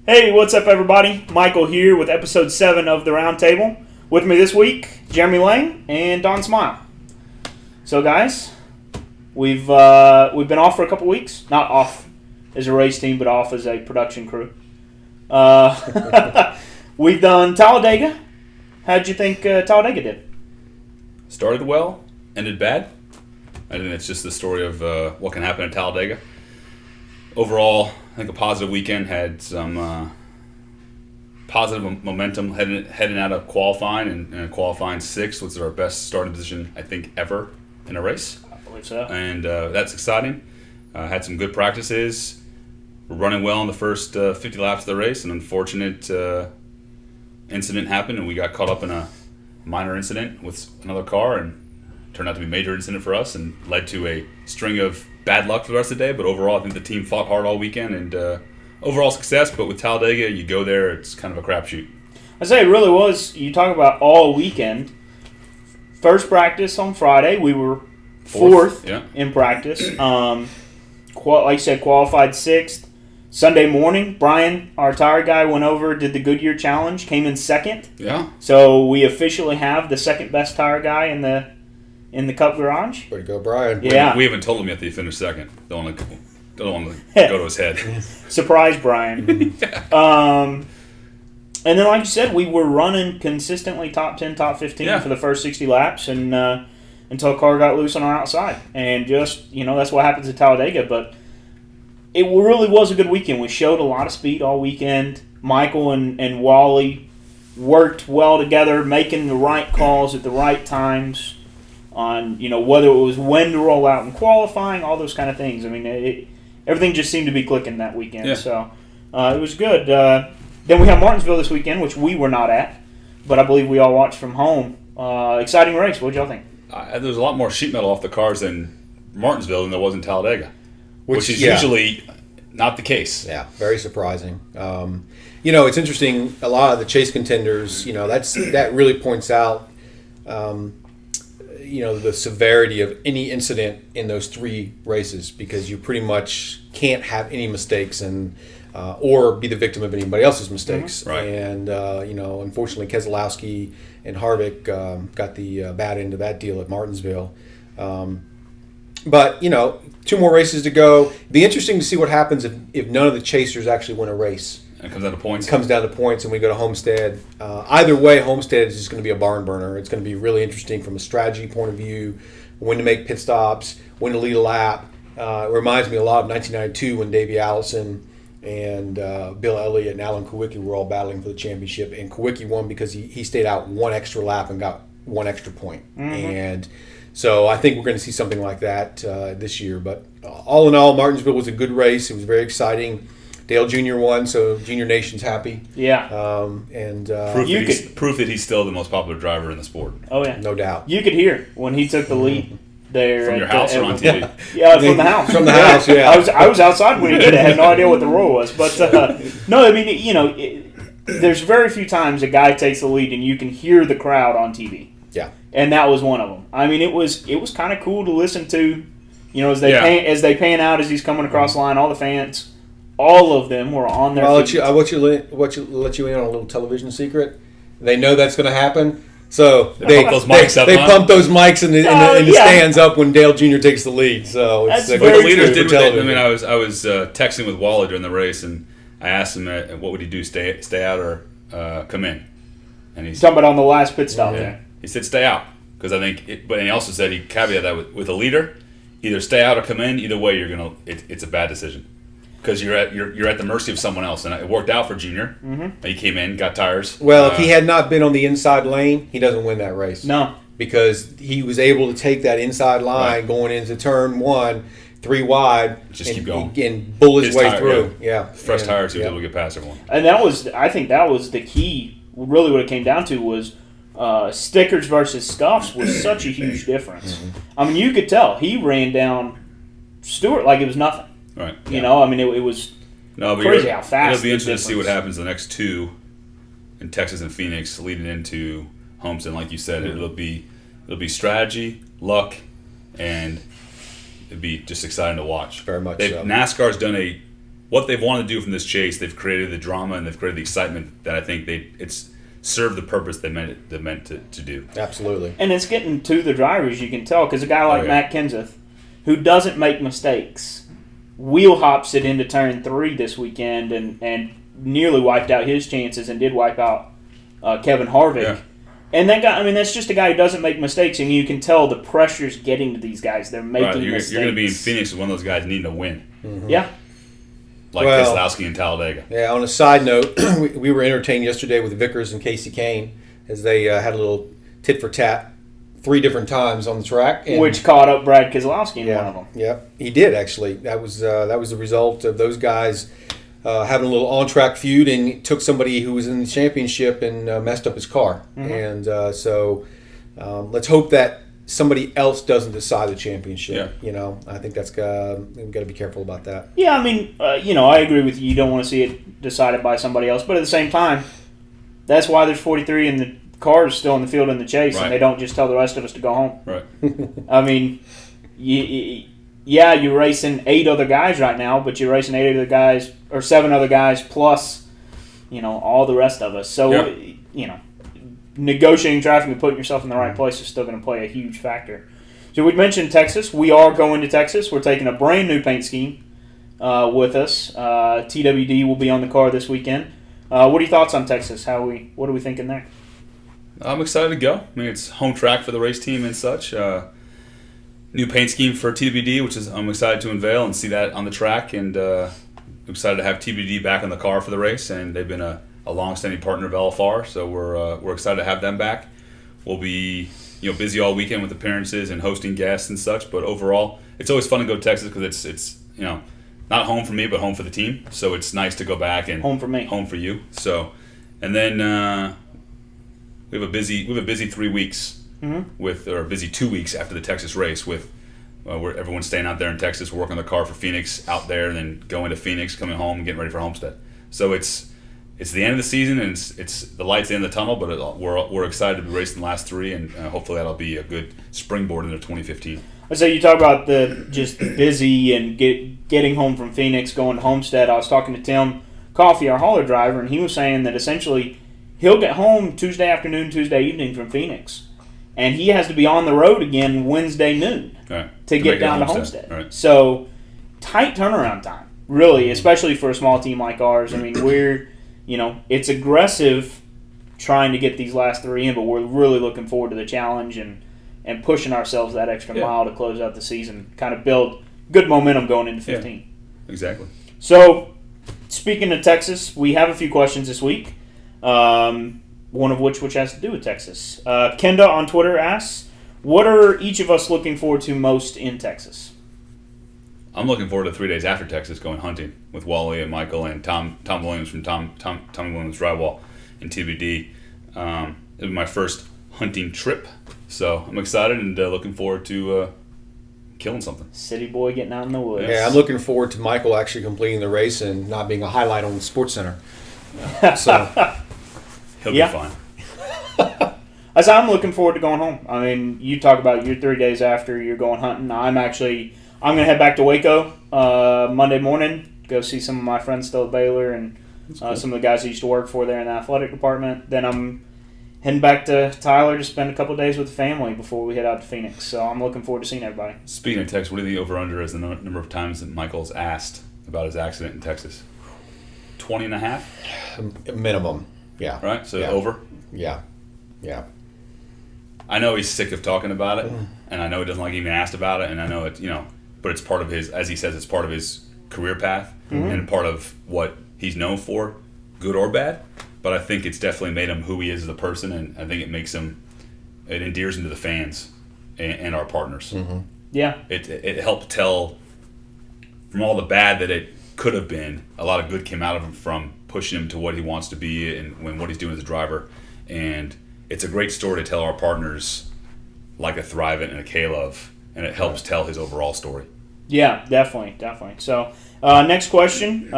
Hey, what's up, everybody? Michael here with episode 7 of the Roundtable. With me this week, Jeremy Lange and Don Smyle. So, guys, we've been off for a couple weeks. Not off as a race team, but off as a production crew. We've done Talladega. How'd you think Talladega did? Started well, ended bad. I think it's just the story of what can happen at Talladega. Overall, I think a positive weekend, had some positive momentum heading out of qualifying and qualifying 6th, which is our best starting position, I think, ever in a race. I believe so. And that's exciting. Had some good practices. We're running well in the first 50 laps of the race. An unfortunate incident happened, and we got caught up in a minor incident with another car, and turned out to be a major incident for us and led to a string of bad luck for the rest of the day. But overall, I think the team fought hard all weekend, and overall success. But with Talladega, you go there, it's kind of a crapshoot. I say it really was. You talk about all weekend. First practice on Friday, we were fourth in practice. Like you said, qualified 6th. Sunday morning, Brian, our tire guy, went over, did the Goodyear Challenge, came in 2nd. Yeah. So we officially have the second best tire guy in the Cup Garage. Way to go, Brian. Yeah. We haven't told him yet that he finished 2nd. Don't want to go to his head. Surprise, Brian. And then, like you said, we were running consistently top 10, top 15 for the first 60 laps, and until a car got loose on our outside. And just, that's what happens at Talladega. But it really was a good weekend. We showed a lot of speed all weekend. Michael and Wally worked well together, making the right calls at the right times on, whether it was when to roll out in qualifying, all those kind of things. I mean, everything just seemed to be clicking that weekend. Yeah. So it was good. Then we have Martinsville this weekend, which we were not at, but I believe we all watched from home. Exciting race. What did y'all think? There was a lot more sheet metal off the cars in Martinsville than there was in Talladega, which is usually not the case. Yeah, very surprising. It's interesting. A lot of the chase contenders, that really points out, the severity of any incident in those 3 races, because you pretty much can't have any mistakes or be the victim of anybody else's mistakes. Mm-hmm. Right. And, unfortunately, Keselowski and Harvick got the bad end of that deal at Martinsville. But, 2 more races to go. Be interesting to see what happens if none of the chasers actually win a race. It comes down to points. It comes down to points, and we go to Homestead. Either way, Homestead is just going to be a barn burner. It's going to be really interesting from a strategy point of view, when to make pit stops, when to lead a lap. It reminds me a lot of 1992 when Davey Allison and Bill Elliott and Alan Kawicki were all battling for the championship, and Kawicki won because he stayed out 1 extra lap and got 1 extra point. Mm-hmm. And so I think we're going to see something like that this year. But all in all, Martinsville was a good race. It was very exciting. Dale Jr. won, so Junior Nation's happy. Yeah. Proof that he's still the most popular driver in the sport. Oh, yeah. No doubt. You could hear when he took the lead there. From your house or on TV? Yeah, from the house. From the house, yeah. I was outside when he did it. I had no idea what the rule was. But, no, I mean, there's very few times a guy takes the lead and you can hear the crowd on TV. Yeah. And that was one of them. I mean, it was kind of cool to listen to, as they pan out as he's coming across the line, all the fans. All of them were on their feet. I'll let you in on a little television secret. They know that's going to happen, so they pump those mics in the stands up when Dale Jr. takes the lead. So it's the leaders did. I was texting with Wally during the race, and I asked him what would he do, stay out or come in, and he's talking about on the last pit stop. Yeah. He said stay out because I think. But he also said he caveated that with a leader, either stay out or come in. Either way, it's a bad decision. Because you're at the mercy of someone else, and it worked out for Junior. Mm-hmm. He came in, got tires. Well, if he had not been on the inside lane, he doesn't win that race. No, because he was able to take that inside line going into turn 1, 3 wide, just keep going and bull his way through. Yeah, fresh tires, he was able to get past everyone. And I think that was the key. Really, what it came down to was stickers versus scuffs was such a huge difference. Mm-hmm. I mean, you could tell he ran down Stewart like it was nothing. Right. It was crazy how fast. It'll be interesting to see what happens the next 2 in Texas and Phoenix leading into Homestead. Like you said, it'll be strategy, luck, and it'd be just exciting to watch. Very much so. NASCAR's done what they've wanted to do from this chase, they've created the drama and they've created the excitement that I think it's served the purpose they meant to do. Absolutely. And it's getting to the drivers, you can tell, because a guy like Matt Kenseth, who doesn't make mistakes, wheel hops it into turn 3 this weekend and nearly wiped out his chances and did wipe out Kevin Harvick. Yeah. And that guy, I mean, that's just a guy who doesn't make mistakes, and you can tell the pressure's getting to these guys. They're making mistakes. You're going to be in Phoenix with one of those guys needing to win. Mm-hmm. Yeah. Like Keselowski and Talladega. Yeah, on a side note, we were entertained yesterday with Vickers and Casey Kane as they had a little tit for tat 3 different times on the track. And which caught up Brad Keselowski in one of them. Yeah, he did actually. That was the result of those guys having a little on-track feud, and took somebody who was in the championship and messed up his car. Mm-hmm. And so let's hope that somebody else doesn't decide the championship. Yeah. I think we've got to be careful about that. Yeah, I mean, I agree with you. You don't want to see it decided by somebody else, but at the same time, that's why there's 43 and the cars still in the field in the chase, and they don't just tell the rest of us to go home. Right. I mean, you're racing 8 other guys right now, but you're racing 8 other guys or 7 other guys plus, all the rest of us. So, negotiating traffic and putting yourself in the right place is still going to play a huge factor. So we mentioned Texas. We are going to Texas. We're taking a brand new paint scheme with us. TWD will be on the car this weekend. What are your thoughts on Texas? What are we thinking there? I'm excited to go. I mean, it's home track for the race team and such. New paint scheme for TBD, which I'm excited to unveil and see that on the track. And excited to have TBD back in the car for the race. And they've been a long-standing partner of LFR, so we're excited to have them back. We'll be busy all weekend with appearances and hosting guests and such. But overall, it's always fun to go to Texas because it's not home for me, but home for the team. So it's nice to go back and home for me, home for you. So, and then we have a busy 3 weeks or busy 2 weeks after the Texas race with where everyone's staying out there in Texas, working on the car for Phoenix out there, and then going to Phoenix, coming home, and getting ready for Homestead. So it's the end of the season, and it's the light's the end of the tunnel. But we're excited to be racing the last 3, and hopefully that'll be a good springboard into 2015. So you talk about the just busy and getting home from Phoenix, going to Homestead. I was talking to Tim Coffey, our hauler driver, and he was saying that essentially he'll get home Tuesday afternoon, Tuesday evening from Phoenix, and he has to be on the road again Wednesday noon to get down to Homestead. Right. So tight turnaround time, really, especially for a small team like ours. I mean, it's aggressive trying to get these last 3 in, but we're really looking forward to the challenge and pushing ourselves that extra mile to close out the season, kind of build good momentum going into 15. Yeah, exactly. So, speaking of Texas, we have a few questions this week, one of which has to do with Texas. Kenda on Twitter asks, what are each of us looking forward to most in Texas? I'm looking forward to 3 days after Texas going hunting with Wally and Michael and Tom Williams from Tommy Williams Drywall and TBD. It'll be my first hunting trip, so I'm excited and looking forward to killing something. City boy getting out in the woods. Yeah, I'm looking forward to Michael actually completing the race and not being a highlight on the Sports Center. So he'll be fine. As I'm looking forward to going home. I mean, you talk about your 3 days after you're going hunting. I'm going to head back to Waco Monday morning, go see some of my friends still at Baylor and cool. Some of the guys I used to work for there in the athletic department. Then I'm heading back to Tyler to spend a couple of days with the family before we head out to Phoenix. So I'm looking forward to seeing everybody. Speaking of Texas, what do you think over-under is the number of times that Michael's asked about his accident in Texas? 20 and a half? Minimum, yeah. Right? So over? Yeah. I know he's sick of talking about it, and I know he doesn't like being asked about it, and I know it, but it's part of his, as he says, it's part of his career path and part of what he's known for, good or bad. But I think it's definitely made him who he is as a person, and I think it makes him, it endears him to the fans and our partners. Mm-hmm. Yeah. It helped tell, from all the bad that it could have been, a lot of good came out of him from pushing him to what he wants to be and what he's doing as a driver. And it's a great story to tell our partners, like a Thrivent and a K-Love, and it helps tell his overall story. Yeah, definitely. So, next question.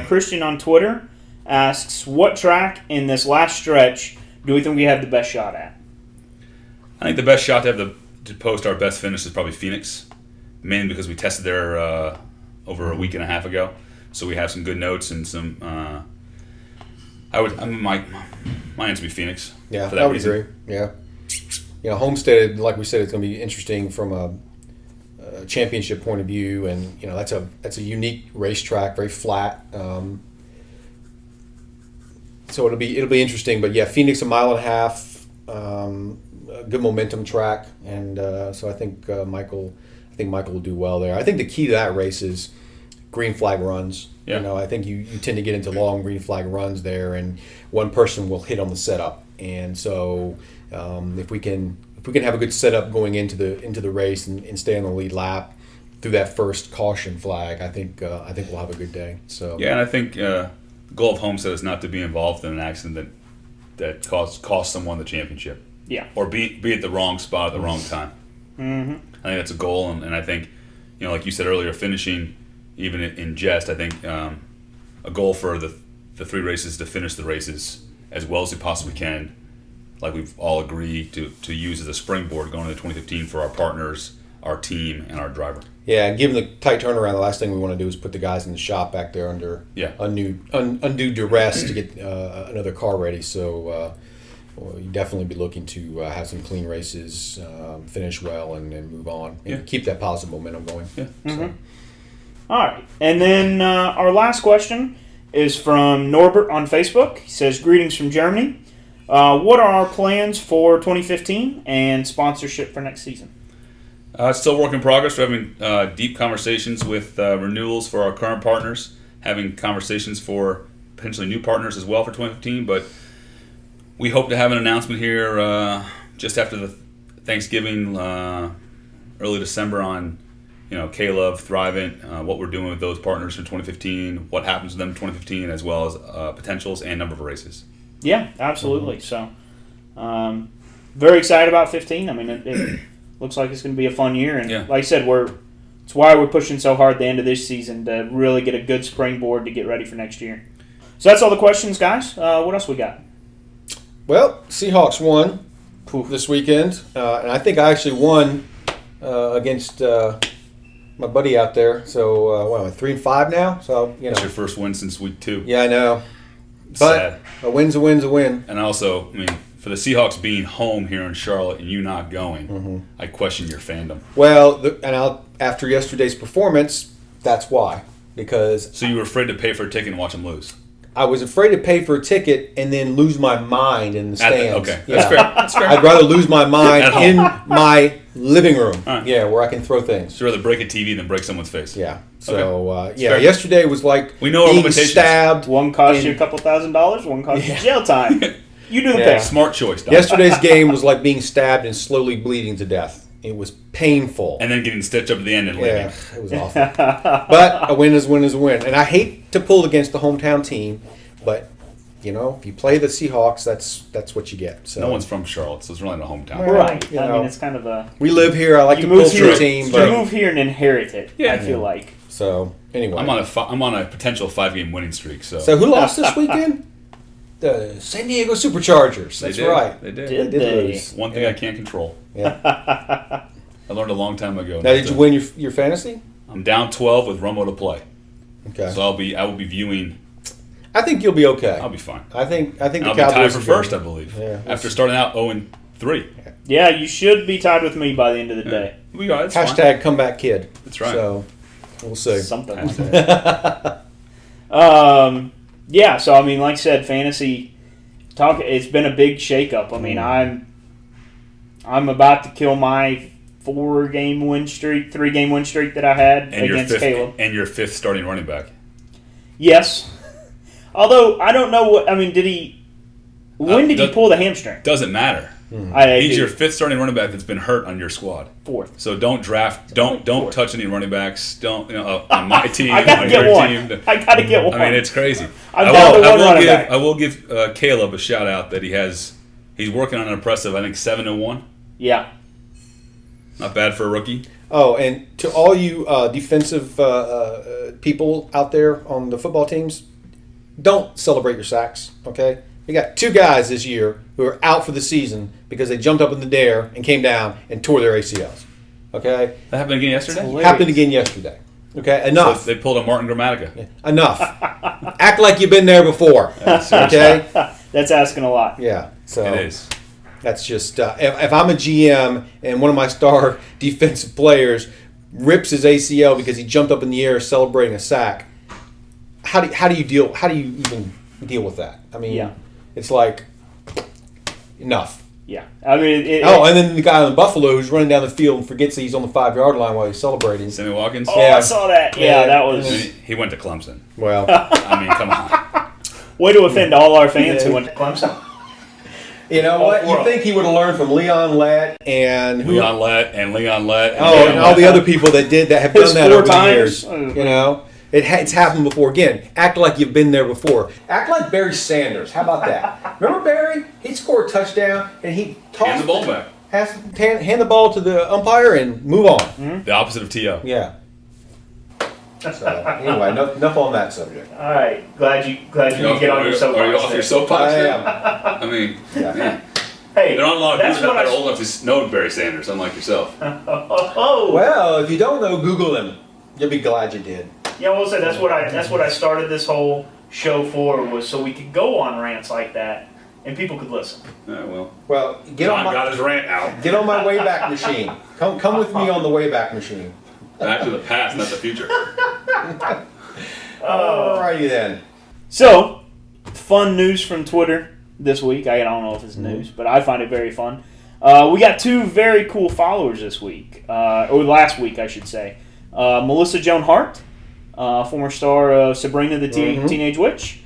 Christian on Twitter asks, what track in this last stretch do we think we have the best shot at? I think the best shot to post our best finish is probably Phoenix, mainly because we tested there over a week and a half ago. so we have some good notes and some. My answer would be Phoenix. Yeah, for that I would reason. agree. Yeah. Homestead, like we said, it's going to be interesting from a championship point of view, and that's a unique racetrack, very flat. So it'll be interesting. But yeah, Phoenix 1.5 miles, a good momentum track, and so I think Michael will do well there. I think the key to that race is green flag runs. Yeah. I think you tend to get into long green flag runs there, and one person will hit on the setup, and so if we can have a good setup going into the race and stay on the lead lap through that first caution flag, I think we'll have a good day. So yeah, and I think the goal of Homestead is not to be involved in an accident that cost someone the championship. Yeah. Or be at the wrong spot at the wrong time. Mm-hmm. I think that's a goal, and I think, like you said earlier, finishing even in jest, I think a goal for the 3 races to finish the races as well as we possibly can, like we've all agreed to use as a springboard going into 2015 for our partners, our team, and our driver. Yeah, and given the tight turnaround, the last thing we want to do is put the guys in the shop back there under undue duress to get another car ready. So you definitely be looking to have some clean races, finish well, and move on, and keep that positive momentum going. Yeah. Mm-hmm. So. All right, and then our last question is from Norbert on Facebook. He says, "Greetings from Germany. What are our plans for 2015 and sponsorship for next season?" It's still a work in progress. We're having deep conversations with renewals for our current partners, having conversations for potentially new partners as well for 2015. But we hope to have an announcement here just after the Thanksgiving, early December on, K-Love, Thrivent, what we're doing with those partners for 2015, what happens with them in 2015, as well as potentials and number of races. Yeah, absolutely. So, very excited about 15. I mean, it looks like it's going to be a fun year, and like I said, it's why we're pushing so hard at the end of this season to really get a good springboard to get ready for next year. So that's all the questions, guys. What else we got? Well, Seahawks won this weekend, and I think I actually won against my buddy out there. So what am I, 3-5 now? So That's your first win since week 2. Yeah, I know. But sad. A win's a win's a win. And also, for the Seahawks being home here in Charlotte and you not going, I question your fandom. Well, after yesterday's performance, that's why. So you were afraid to pay for a ticket and watch them lose? I was afraid to pay for a ticket and then lose my mind in the stands. Okay, that's fair. That's fair. I'd rather lose my mind in my living room, where I can throw things. So you'd rather break a TV than break someone's face. Yeah. So, yesterday was like we know our being limitations. stabbed. One cost you a couple $1,000, one cost you jail time. You do the pick. Smart choice, Don. Yesterday's game was like being stabbed and slowly bleeding to death. It was painful. And then getting stitched up at the end and leaving. Yeah, it was awful. But a win is a win is a win. And I hate to pull against the hometown team, but if you play the Seahawks, that's what you get. So no one's from Charlotte, so it's really not a hometown. Right. I mean, it's kind of a... We live here. I like to pull for a team. You move here and inherit it, I feel like. So, anyway. I'm on a potential 5-game winning streak. So who lost this weekend? The San Diego Superchargers. That's right. They did. Did they? Lose. One thing I can't control. Yeah. I learned a long time ago. Now, did you win your fantasy? I'm down 12 with Romo to play. Okay. So I will be viewing. I think you'll be okay. I'll be fine. I think the I'll Cowboys be tied for are first, good. I believe. Yeah, after starting out 0-3. Yeah, you should be tied with me by the end of the day. We got it. Hashtag comeback kid. That's right. So we'll see. Something like that. Yeah, so I mean, like I said, fantasy talk. It's been a big shakeup. I mean, I'm about to kill my 3-game win streak that I had against Caleb. And your 5th starting running back. Yes. Although, I don't know what... I mean, did he... When did he pull the hamstring? Doesn't matter. He's your 5th starting running back that's been hurt on your squad. 4th. So don't draft... Don't touch any running backs. Don't... on my team, I gotta on get your one. team. I gotta get one. I mean, it's crazy. I will give Caleb a shout-out that he's working on an impressive, I think, 7-1. Yeah. Not bad for a rookie. Oh, and to all you defensive people out there on the football teams, don't celebrate your sacks, okay? We got 2 guys this year who are out for the season because they jumped up in the dare and came down and tore their ACLs, okay? That happened again yesterday? Happened again yesterday. Okay, enough. So they pulled a Martin Grammatica. Yeah. Enough. Act like you've been there before. Okay? That's asking a lot. Yeah. So It is. that's just if I'm a GM and one of my star defensive players rips his ACL because he jumped up in the air celebrating a sack, how do you even deal with that? I mean, it's like enough. Yeah, I mean, and then the guy on Buffalo who's running down the field and forgets that he's on the 5-yard line while he's celebrating. Sammy Watkins? Oh, yeah. I saw that. Yeah, that was... He went to Clemson. Well, I mean, come on. Way to offend all our fans who went to Clemson. You know what? You think he would have learned from Leon Lett and Leon Lett and Leon Lett. And all the other people that have done that over the years. Oh. You know? It's happened before. Again, act like you've been there before. Act like Barry Sanders. How about that? Remember Barry? He scored a touchdown and he tossed Hand the ball back. Hand the ball to the umpire and move on. Mm-hmm. The opposite of T.O. Yeah. So anyway, enough on that subject. All right, glad you can get on your soapbox. Are you off your soapbox? I am. I mean, man. Hey, there aren't a lot of people that are old I... enough to know Barry Sanders, unlike yourself. Well, if you don't know, Google him. You'll be glad you did. Yeah, I will say that's what I started this whole show for, was so we could go on rants like that and people could listen. Well, John got his rant out. Get on my Wayback Machine. Come with me on the Wayback Machine. Back to the past, not the future. Alrighty then. So, fun news from Twitter this week. I don't know if it's news, but I find it very fun. We got 2 very cool followers this week, or last week, I should say. Melissa Joan Hart, former star of Sabrina the Teenage Witch,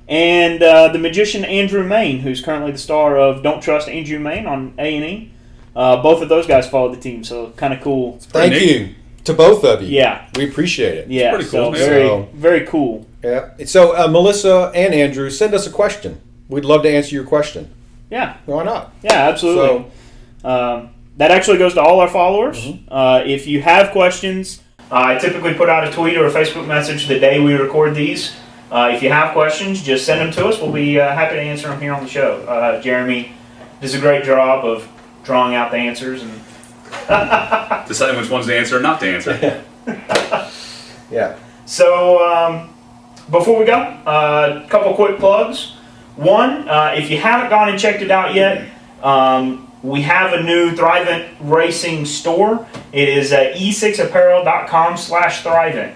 and the magician Andrew Main, who's currently the star of Don't Trust Andrew Main on A&E. Both of those guys follow the team, so kind of cool. Thank you to both of you. Yeah. We appreciate it. Yeah, pretty cool. So very cool. Yeah. So Melissa and Andrew, send us a question. We'd love to answer your question. Yeah. Why not? Yeah, absolutely. So, that actually goes to all our followers. If you have questions, I typically put out a tweet or a Facebook message the day we record these. If you have questions, just send them to us. We'll be happy to answer them here on the show. Jeremy does a great job of drawing out the answers and deciding which ones to answer and not to answer. Yeah. So before we go, a couple quick plugs. One, if you haven't gone and checked it out yet, we have a new Thrivent Racing store. It is e6apparel.com/Thrivent.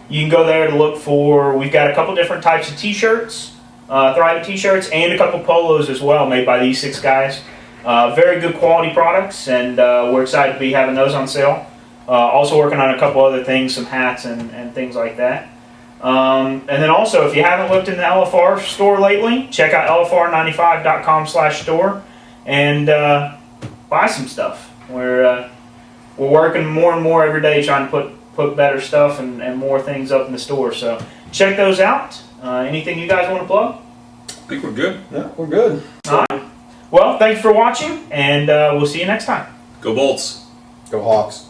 You can go there to look for, we've got a couple different types of t-shirts, Thrivent t-shirts, and a couple polos as well made by the E6 guys. Very good quality products, and we're excited to be having those on sale. Also working on a couple other things, some hats and things like that. And then also, if you haven't looked in the LFR store lately, check out lfr95.com/store and buy some stuff. We're working more and more every day trying to put better stuff and more things up in the store. So check those out. Anything you guys want to plug? I think we're good. Yeah, we're good. All right. Well, thanks for watching, and we'll see you next time. Go Bolts. Go Hawks.